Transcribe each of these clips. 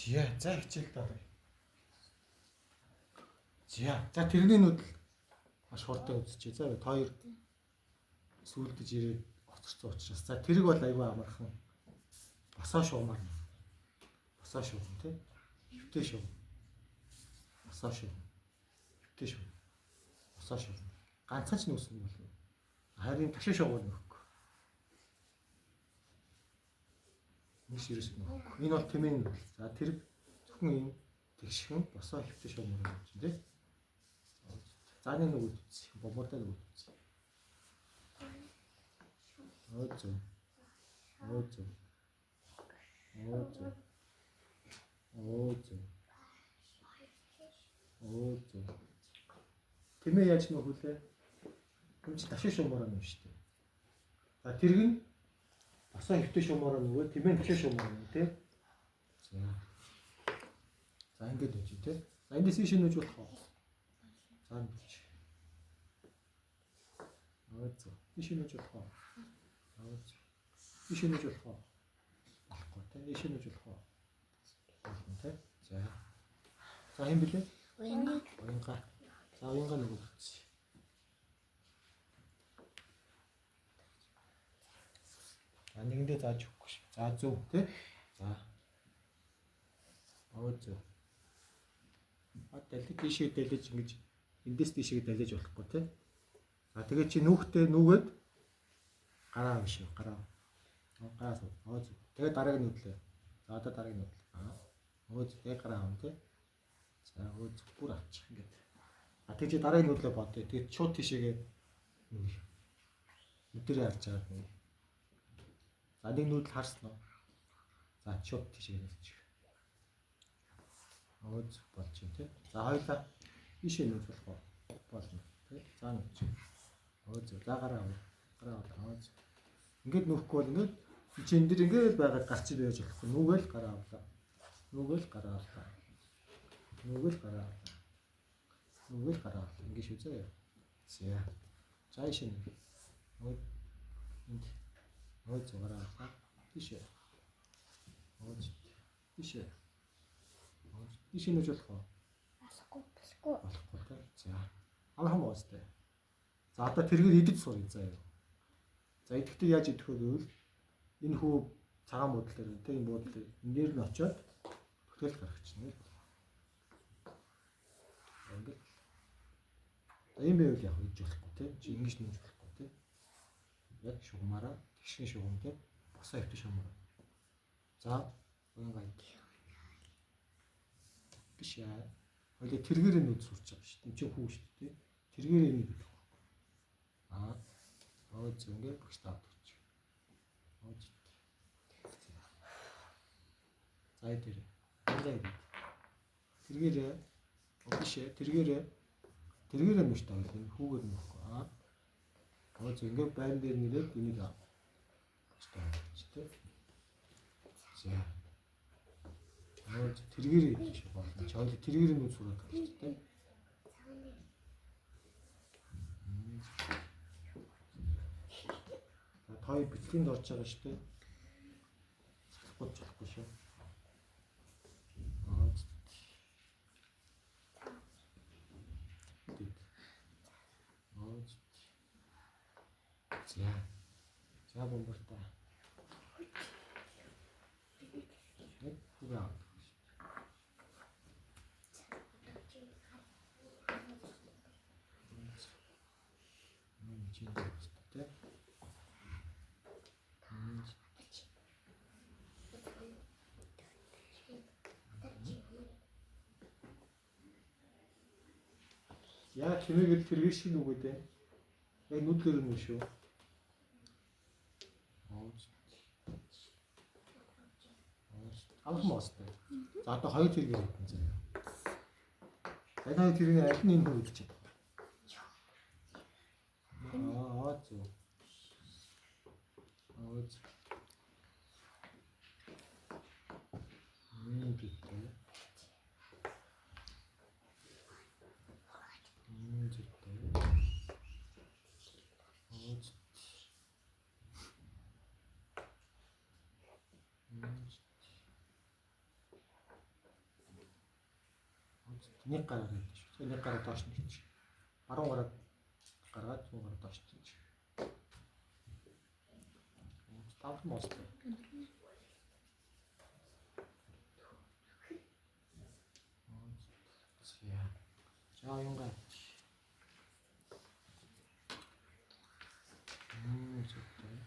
За хичээл даа. За тэрний нүдэл маш хурдан үзчихье. За хоёр сүулдэж ирээд оцорсон учраас. За тэрэг бол айгүй амархан. Босоо шуумаар. Босоо шуум тий. Хөвтэй шуум. Босоо шуум. Хөвтэй шуум. Босоо шуум. Ганцхан ч нүүсэн бол. Харин ташаа шуугаар нөхгүй. Мис ерөөс нөхгүй. Энэ бол тэмээн нүдэл. За тэрэг зөвхөн ийм тэгшхэн босоо хөвтэй шуумаар юм чинь тий. Зааны нүгүүд үзье. Бомбортой нүгүүд үзье. Өөзөө. Тэмээ яаж нөхөлээ? Хүн чи ташаа шуумаар юм шүү дээ. За тэрэг нь босоо хөвтэй шуумаар нөгөө тэмээ ташаа шуумаар юм тий. За ингэж үгүй тий. За эндээс ийш нүүж болох уу? За нүүж. Өөзөө. Ийш нүүж болох уу? Өөзөө. Ийш нүүж болох уу? Болохгүй тий. Ийш нүүж болох уу? Болно тий. За хэм блэ? Уянга. За уянга нөгөө үзье. Нэгэндээ зааж өгөхгүй шүү. За зөв тий. За. Өөзөө. Дэлхийд тийшээ дэлж ингэж эндээс тийшээ дэлж болохгүй тий. За тэгээ чи нүхтэй нүгээд гараа биш үү? Гараа. Гараа. Өөзөө. Тэгээ дараагийн нүдлээ. За одоо дараагийн нүдл. Өөзөө тэгээ гараа авна тий. За өөзөө бүр авчих ингээд. Тэгээ чи дараагийн нүдлээ бодъё. Тэгээ шууд тийшээгээ нүдэрээ харж байгаа юм. За нэг нүдэл харсан уу? За шууд тийшээгээ нэрчих. Өөзөө болж юм тий. За хоёлаа ийшээ нүүж болох уу? Болно тий. За нүүж. Өөзөө. За гараа авна. Гараа авна. Өөзөө. Ингээд нүүхгүй бол ингээд чи энэ дэр ингээд байгаад гарч иж байж болохгүй. Нүгэл гараа авлаа. Нүгэл гараа авлаа. Нүгэл гараа авлаа. Нүгэл гараа авлаа. Ингээд шүү заяа. За ийшээ нүүж. Энд. Өөзөө гараа авлаа. Тийшээ. Өөзөө. Тийшээ. Тийшээ нүүж болох уу? Болохгүй тий. За. Алхан боостой. За одоо тэргээр идэж сурыг заяа. За идэхдээ яаж идэх вэ гэвэл энэ хүү цагаан буудлын дээр тий энэ буудлын дээр нь очиод бүтэл гаргачихна. Ингээд. За юм байвал яг идэж болохгүй тий. Чи ингэж нүүж болохгүй тий. Яг шугамаараа тэгшин шугам тий. Босоо хөвтө шугамаараа. За уянга ид. Биш яа. Хоёул тэргээр нүүд сурч байгаа шүү дээ. Энд чинь хүү шүү дээ. Тэргээр нэг хэлэх. Өөзөө ингээд бүгд таадчих. Өөзөө. За тэр. Ингээд. Тэргээр бишээ. Тэргээр нь шүү дээ. Энэ хүүгээр нь нөхгүй. Өөзөө ингээд байран дээр нэрээд энийг аа. Шүү дээ. За. Тэргээр идэх шүү болно. Чойл тэргээр нь сураад байна шүү дээ. Той бичлэгэнд орж байгаа шүү дээ. Салахгүй болохгүй шүү. За бомборта. Ура. Яа чимээгээр тэргээр шиг нүгүүд ээ. Яг нүдлэр нь шүү. Алхам оостой. За одоо хоёр тэргээр хийх юм заяа. Энэ хоёр тэргийн аль нь энэ хөө гэж байна. Зөв. Нэг гараар байдаг шүү. Нэг гараа доош нь хийчих. 10 гараад гаргаад 100 гараа доош нь хийчих. Тавд мост. За юунгаа. Зөвхөн.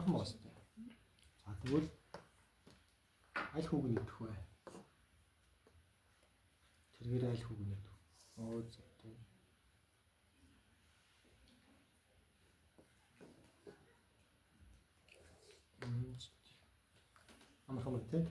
Мост. За тэгвэл аль хүүг нэгдэх вэ? Тэргээр аль хүүг нэгдэх? Зөвхөн. Амархан байна тий.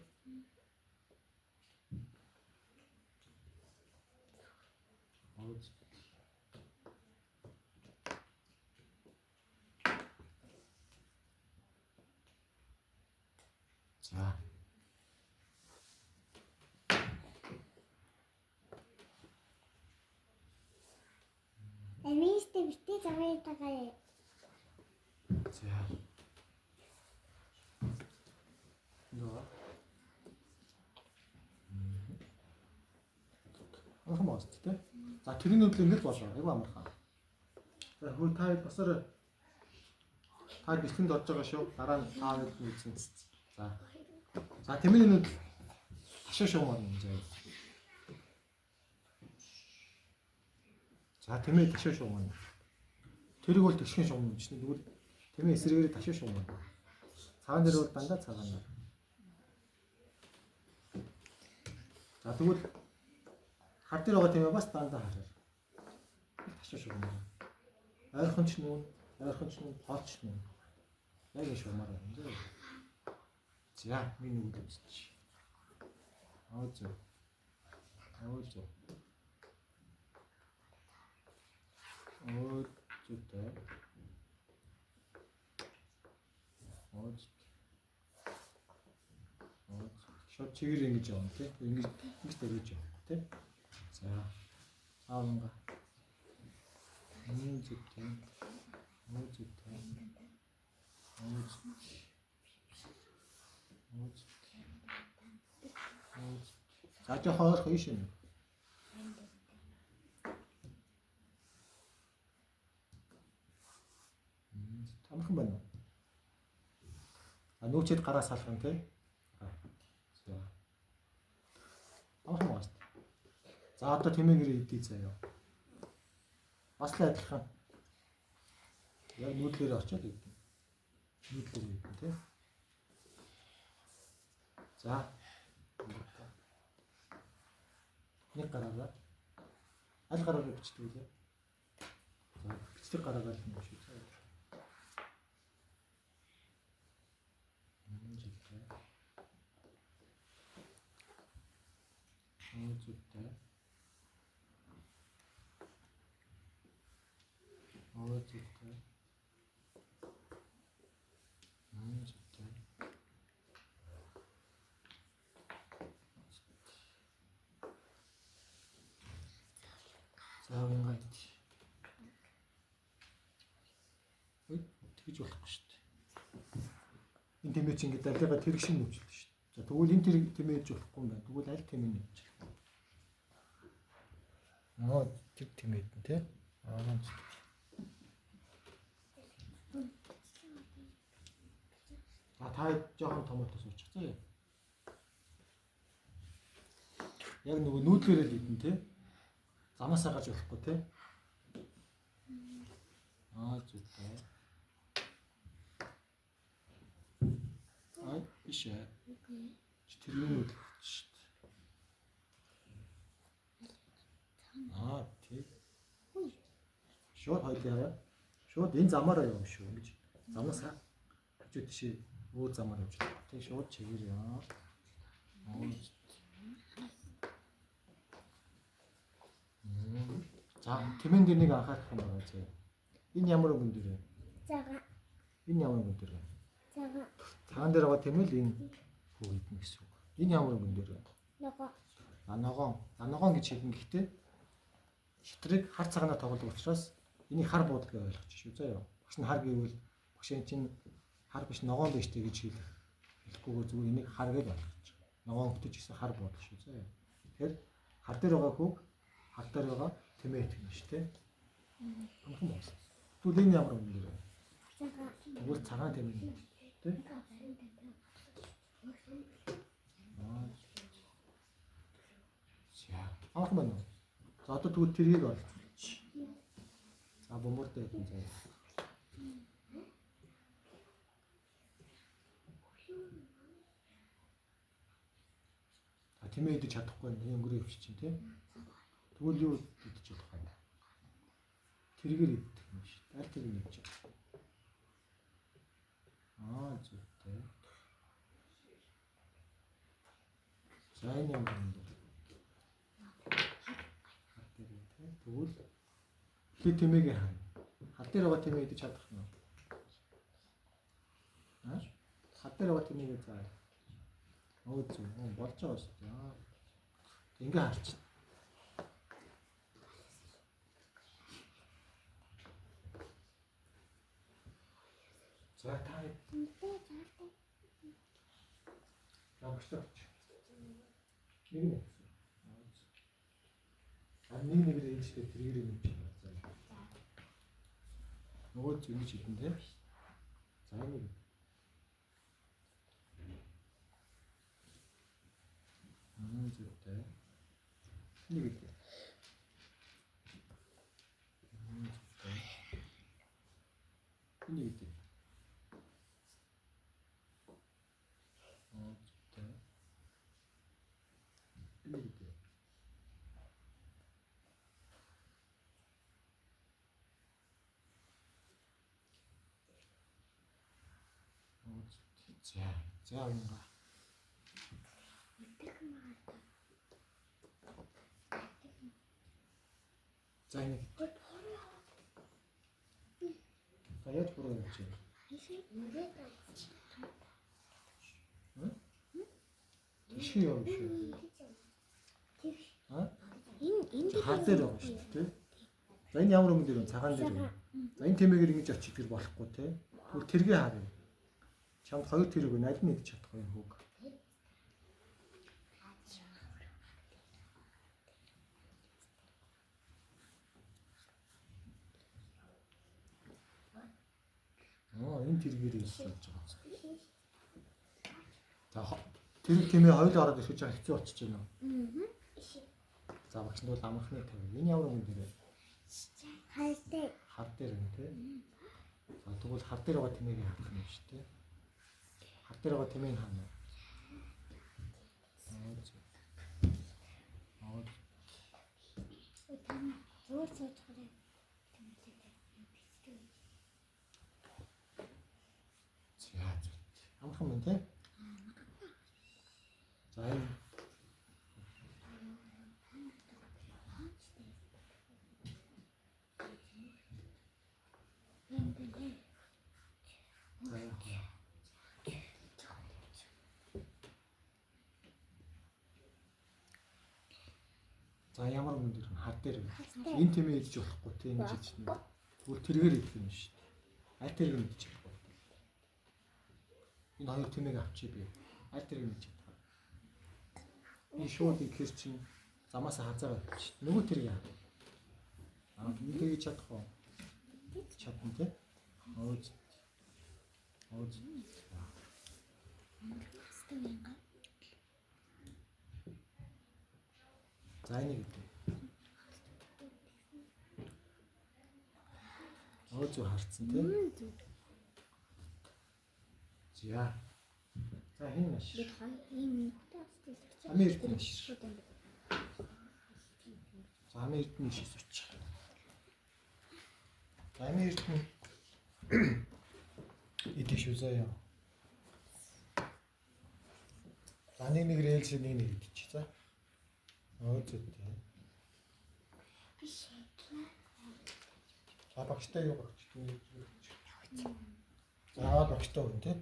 За. Эмээстэй битээ замын тагаа. За. Нөө. Амархан мост тий. За тэрний нүдл ингэж болоо. Айгу амархан. За хөө та басар та бэлтгэнд орж байгаа шүү. Дараа нь таа нэг үзэн. За. За тэмээ нүдл ташаа шуумаар юм заа. За тэмээ ташаа шуумаар. Тэрийг бол төшгөн шуумаар гэж нэг тэгвэл тэмээ эсрэгээр ташаа шуумаар. Цагаан дээр бол дандаа цагаан. За тэгвэл хар дээр байгаа тэмээ бас дандаа хараа. Ташаа шуумаар. Ойрхон ч нүүн, хоолч нүүн. Яг энэ шуумаар юм заа. За миний нүд үзчих. Зөө. Зөөтэй. Шууд чигээр ингэж явна тий. Ингэж дөрөж явна тий. За. Аавнга. Зөөтэй. За жоо хоолох юм шиг. Амархан байна уу? Нүүчэд гараа салах юм тий. За. Амархан байна. За одоо тэмээгэр идэх заяа. Бас л адилхан. Яг нүүдлээр очиод идэх. Нүүдлээр идэх тий. За. Нэг гараагаа аль гараагаа бичдэг үлээ. За бичдэг гараагаа л юм шиг. Зүйтэй. Заавал тэгж болохгүй шүү дээ. Энэ тэмээ чи ингээд алигаа тэрэг шиг нүүчихлээ шүү дээ. За тэгвэл энэ тэрэг тэмээж болохгүй юм байна. Тэгвэл аль тэмээ нүүч. Тэр тэмээд нь тий. Та жоохон томоотой суучих заа. Яг нөгөө нүүдлээрээ л идэн тий. Замаасаа гаж болохгүй тий. Зүйтэй. Биш ээ. Тэр юу нүүдлээ шүү дээ. Тий. Шууд хоёлаа. Шууд энэ замаараа явна шүү. Ингэж замаасаа хажуу тийшээ өөр замаар явж байгаа. Тий шууд чигээр яа. За тэмэн дээр нэг анхаарах юм байна зэ. Энэ ямар өнгөн дээр вэ? Цагаан. Энэ ямар өнгөн дээр вэ? Цагаан. Цагаан дээр байгаа тэмэл энэ хүү идэх гэсэн үг. Энэ ямар өнгөн дээр вэ? Нөгөө. Ногоон гэж хэлнэ гэхдээ шитрэг хар цагаанаар тоглодог учраас энийг хар буудал гэж ойлгож шүү заяа. Багш нь хар гэвэл багш чинь хар биш ногоон биш гэж хэлэхгүйгээр зүгээр энийг хар гэж ойлгож байгаа. Ногоон хөтөж гэсэн хар буудал шүү заяа. Тэгэхээр хар дээр байгаа хүүг хар дээр байгаа тэмээ гэнэ шүү дээ. Амхан байна. Тэгвэл энэ ямар өнгөн дээр вэ? Тэгвэл цагаан тэмээ тийм. Амхан байна. За одоо тэгвэл тэргийг олж. За бомбортой юм заяа. Тэмээ идэж чадахгүй нэг өнгөрөө өвч чинь тийм. Тэгвэл юу идэж чадах вэ? Тэргээр идэх юм шүү. Дартыг нь идэж. Зүйтэй. За энэ юм байна. Тэгвэл хий тэмээгээ хаа. Хал дээр байгаа тэмээ идэж чадах нь. Хал дээр байгаа тэмээгээ заа. Болж байгаа шүү дээ. Ингээ харч. За таа. Явчихсан. Нэг нь. Нэг ээлжтэй тэргээр юм чи. Нөгөө зүйл чидэн тийм. За нэг. Зүйтэй. Нэг үү. Нэг үү. За энэ. За энэ. Таяд бүрэн чи. Тийш юм шүү. Энэ хар дээр байгаа шүү дээ. За энэ ямар өнгө дээр вэ? Цагаан дээр вэ? За энэ тэмээгээр ингэж очих болохгүй те. Тэгвэл тэргээ харъя. Чамд хоёр тэрэг нь аль нь идэж чадах вэ хүүг? Энэ тэргээр илсүүлж байгаа. За тэрэг тэмээ хоёул ороод ирэх гэж хэцүү болчихж байна уу? За багш нь бол амархны тавь. Энэ ямар өнгө дээр вэ? Хар дээр юм тий. За тэгвэл хар дээр байгаа тэмээг харах юм шүү дээ. Хар дээр байгаа тэмээг хаана? Амархан байна тий. За энэ за ямар юм дээр хар дээр энэ тэмээ идэж болохгүй тийм гэж хэлсэн. Тэгвэл тэргээр идэх юм шүү дээ. Аль тэрэг нь идэж болохгүй. Энэ хоёр тэмээг авчий би. Аль тэрэг нь идэж чадах. Энэ шууд ихэр чинь замаасаа хазаагаад шүү дээ. Нөгөө тэрэг яа. Энэ тэрэг чадах уу? Чадна тий. Ооз. За энийг гэдэг. Ооз харцсан тийм. За. За хин маш. Америк маш. За Америк маш сууч. За Америк идэх шүү заяа. За нэг рээлс нэг идчих за. Зүйтэй. А багштай юу багч? За багштай үн тий.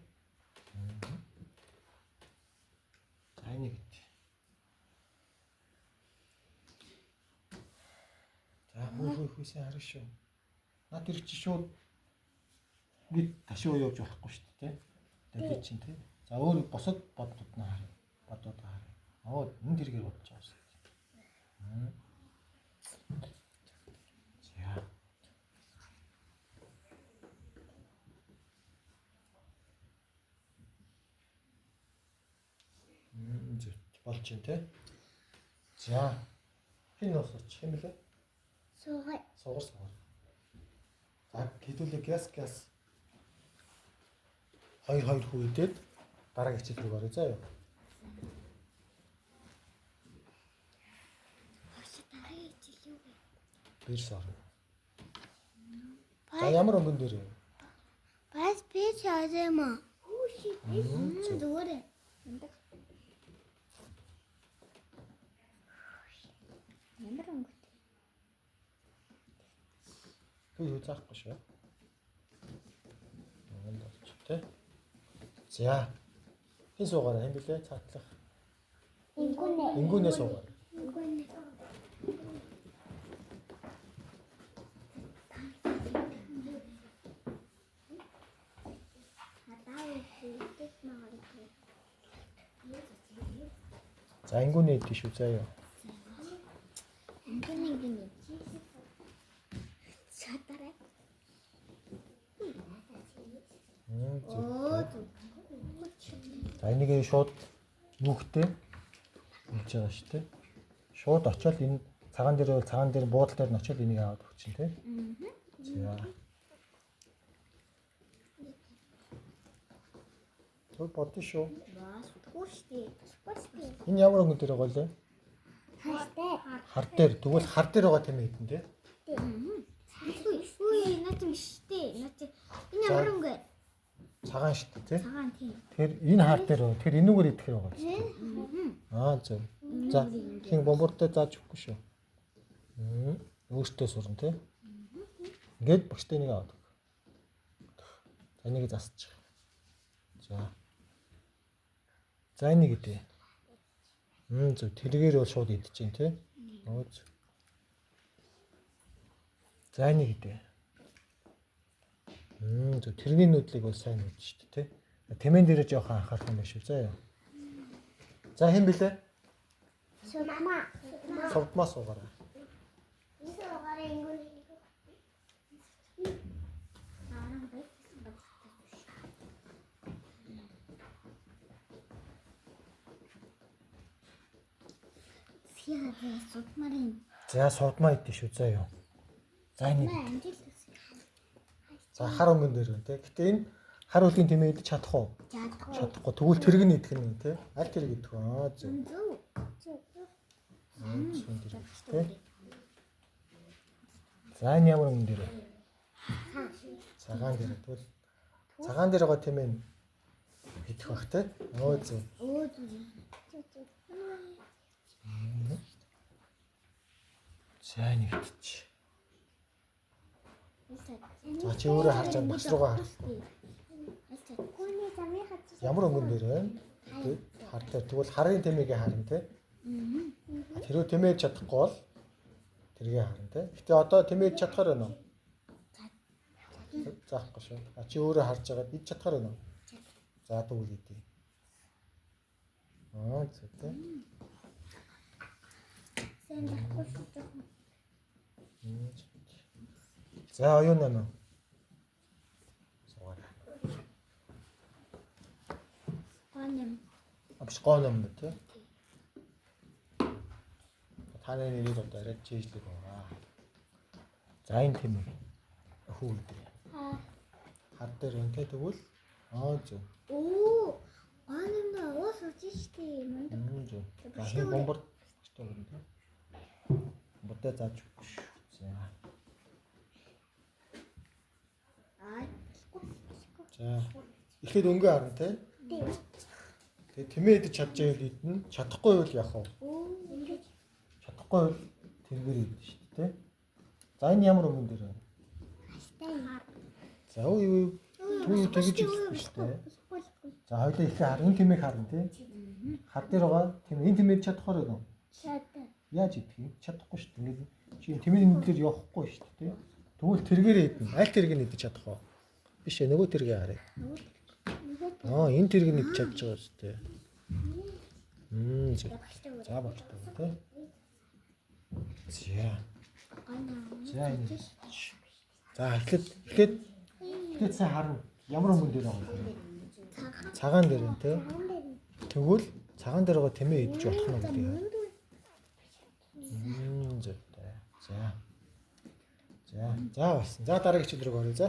За энийг ит. За хөөсөн харна шүү. Наад тэр чи шууд бид ташуу явж болохгүй шүү дээ. Тэгээд чинь тий. За өөр босод бодууд нь харна. Бодууд харна. Оо энэ тэргээр бодож байгаа шүү. За. Болж байна тий. За. Хин носч юм бэлээ? Суугаа. Суугаар. За хэдүүлээ газ. 2 хүү идээд дараагийн хичээл рүү орё заа юу. Дараагийн хичээл юу вэ? Бэрс орно. За ямар өнгөн дээр вэ? Бас би чаажэма. Хүүши. Зүгээр. Ямар өнгө? Юу заахгүй шүү. Энд болчих тий. За. Хин суугаараа хэм бэлээ цаатлах. Ингүүнээ суугаар. За ингүүнээ идэх шүү заа юу. Ингүүнээ. Сатараа. За энийг шууд нүхтэй үлж байгаа шүү дээ. Шууд очиод энэ цагаан дээр буудал дээр нь очиод энийг аваад өгчин тий. За. Той бодсон шүү. Бас хүүштэй. Энэ ямар өнгө дээр байгаа лээ? Хар дээр. Тэгвэл хар дээр байгаа тийм ээ тий. Үй наач мштэй. Наач энэ ямар өнгө? Цагаан шүү дээ тий. Цагаан тийм. Тэгэхээр энэ хар дээр байгаа. Тэгэхээр энүүгээр идэх байгаа шүү. Зөв. За хин бомбортой зааж өгөхгүй шүү. Өөртөө сурна тий. Ингээд багштай нэг аваад. За энийг засчих. За. За энийг идэ. Зөв. Тэргээр бол шууд идчихээн тий. Зөв. За энийг идэ. Зөв. Тэрний нүдлийг бол сайн мэдэн шүү дээ тий. Тэмэн дээр жоохон анхаарах юм байна шүү заа юу. За хэн блэ? Сумама. Совдмаа суугаараа. Суугаараа ингүүнээ. За совдмаа идэх шүү заа юу. За энийг. За хар өнгөн дээр байна те. Гэтэ энэ хар үлгийн тэмээ идэж чадах уу? Чадахгүй. Тэгвэл тэрэг нь идэх нь те. Аль тэрэг идэх вэ? Зөв. Тэ. За энэ ямар өнгөн дээр вэ? Цагаан дээр. Тэгвэл цагаан дээр байгаа тэмээ идэх бах те. Зөв. За нэг идчих. За чи өөрөө харж байгаа бас руугаа хар. Ямар өнгөн дээр вэ? Хар дээр. Тэгвэл харын тэмээгээ харна те. Тэрөө тэмээд чадахгүй бол тэргээ харна те. Гэтэ одоо тэмээд чадхаар байна уу? Заахгүй шүү. Чи өөрөө харж байгаа бид чадхаар байна уу? За тэгвэл идэ. Зөв те. За оюун нэмэ. Суугаа. Абш гоном тэ. Таны нэрийг одоо арай чийжлэх байгаа. За энэ тийм үү. Хүү дээ. Хар дээр үнтэй тэгвэл зөв. Оо, анамда уус үжижтэй юм. Зөв. За хин бомбор өчтөр юм тэ. Бомбортой зааж өгөх шүү. За. За. Ихэд өнгөө харна те. Тэгээ тэмээ идэж чадчихвэл идэн, чадахгүй бол яах вэ? Чадахгүй бол тэргээр идэн шүү дээ те. За энэ ямар өнгөн дээр вэ? За юу тэгж идэх шүү дээ. За хоёулаа их хар энэ тэмээг харна тий. Хар дээр байгаа тийм энэ тэмээд чадхаар байна уу? Чадаа. Яаж идэх юм? Чадахгүй шүү дээ. Ингээд чи тэмээд нэлээр явахгүй шүү дээ тий. Тэгвэл тэргээрээ идэх. Аль тэрэг нь идэж чадах вэ? Биш ээ нөгөө тэргээ харъя. Энэ тэрэг нь идэж чадж байгаа шүү дээ. За болтой тий. За энэ. За эхлээд сайн харна. Ямар хөнгөн дээр байгаа юм? Цагаан дээр нь тий. Тэгвэл цагаан дээр байгаа тэмээ идэж болох нь гэдэг. Зүйтэй. За. За болсон. За дараагийн хичээл рүү оръё за.